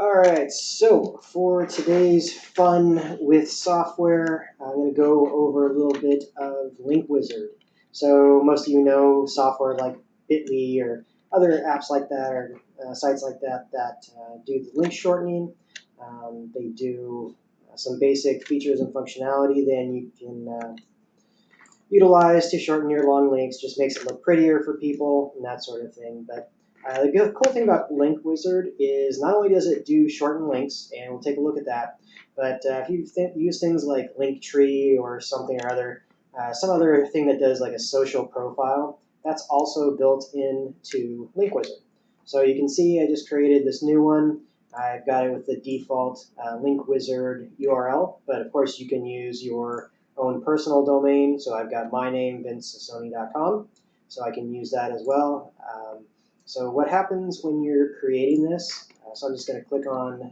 Alright, so for today's fun with software, I'm going to go over a little bit of Link Wizard. So most of you know software like Bitly or other apps like that or sites like that do the link shortening. They do some basic features and functionality then you can utilize to shorten your long links, just makes it look prettier for people and that sort of thing. But the cool thing about Link Wizard is not only does it do shorten links, and we'll take a look at that, but if you use things like Linktree or something or other, some other thing that does like a social profile, that's also built into Link Wizard. So you can see I just created this new one. I've got it with the default Link Wizard URL, but of course you can use your own personal domain. So I've got my name, vincesassoni.com, so I can use that as well. So what happens when you're creating this? So I'm just going to click on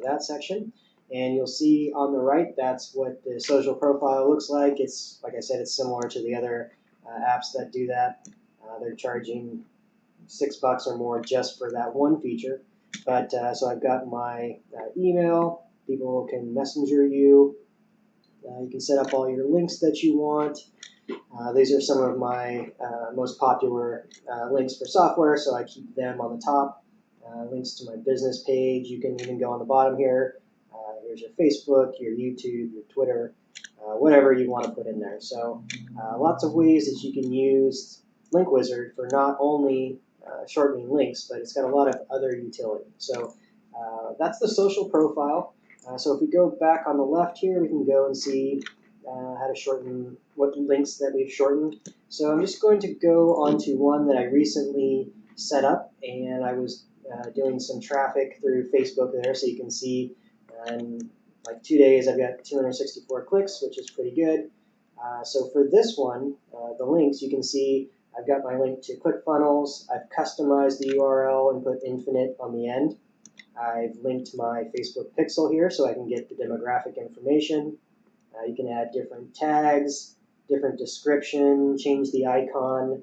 that section, and you'll see on the right, that's what the social profile looks like. It's, like I said, it's similar to the other apps that do that. They're charging $6 or more just for that one feature. But so I've got my email. People can messenger you. You can set up all your links that you want. These are some of my most popular links for software, so I keep them on the top. Links to my business page, you can even go on the bottom here. Here's your Facebook, your YouTube, your Twitter, whatever you want to put in there. So lots of ways that you can use Link Wizard for not only shortening links, but it's got a lot of other utility. So that's the social profile. So if we go back on the left here, we can go and see how to shorten what links that we've shortened. So I'm just going to go onto one that I recently set up, and I was doing some traffic through Facebook there, so you can see in like 2 days I've got 264 clicks, which is pretty good. So for this one, the links, you can see I've got my link to ClickFunnels. I've customized the URL and put infinite on the end. I've linked my Facebook pixel here so I can get the demographic information. You can add different tags, different description, change the icon,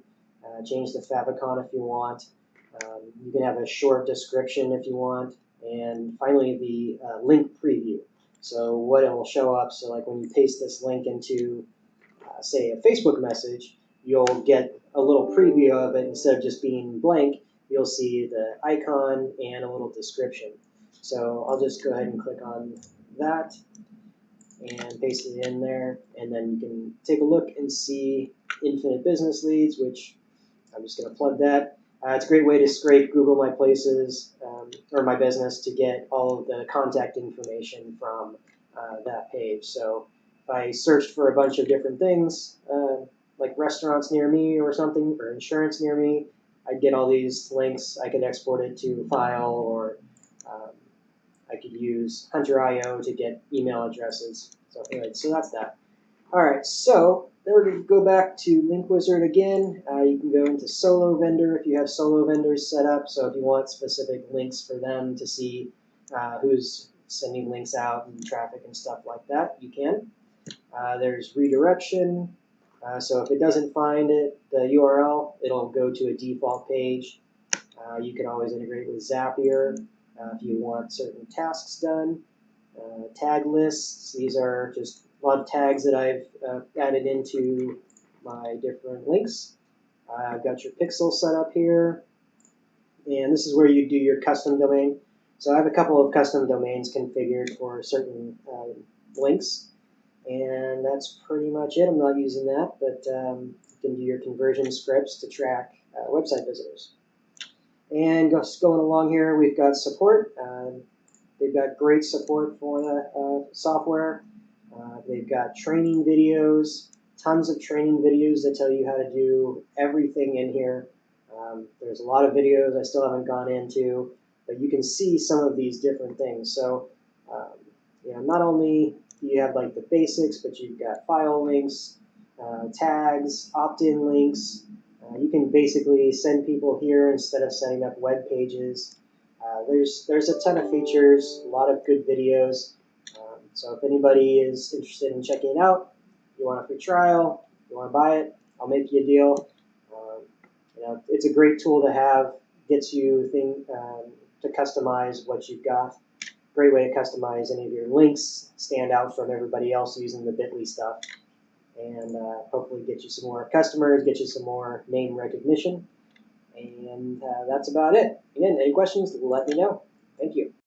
change the favicon if you want. You can have a short description if you want. And finally, the link preview. So what it will show up, so like when you paste this link into, say, a Facebook message, you'll get a little preview of it. Instead of just being blank, you'll see the icon and a little description. So I'll just go ahead and click on that and paste it in there, and then you can take a look and see infinite business leads, which I'm just going to plug that. It's a great way to scrape Google My Places or My Business to get all of the contact information from that page. So if I searched for a bunch of different things, like restaurants near me or something, or insurance near me, I'd get all these links. I could export it to a file, or I could use Hunter.io to get email addresses. So anyway, so that's that. All right, so then we're going to go back to Link Wizard again. You can go into Solo Vendor if you have solo vendors set up. So if you want specific links for them to see who's sending links out and traffic and stuff like that, you can. There's redirection. So if it doesn't find it, the URL, it'll go to a default page. You can always integrate with Zapier if you want certain tasks done. Tag lists, these are just a lot of tags that I've added into my different links. I've got your pixel set up here, and this is where you do your custom domain. So I have a couple of custom domains configured for certain links, and that's pretty much it. I'm not using that, but you can do your conversion scripts to track website visitors. And just going along here, we've got support. They've got great support for the software. They've got training videos, tons of training videos that tell you how to do everything in here. There's a lot of videos I still haven't gone into, but you can see some of these different things. So, not only do you have like the basics, but you've got file links, tags, opt-in links. You can basically send people here instead of setting up web pages. There's a ton of features, a lot of good videos. So if anybody is interested in checking it out, you want a free trial, you want to buy it, I'll make you a deal. It's a great tool to have. Gets you to customize what you've got. Great way to customize any of your links, stand out from everybody else using the Bitly stuff, and hopefully get you some more customers, get you some more name recognition. And that's about it. Again, any questions, let me know. Thank you.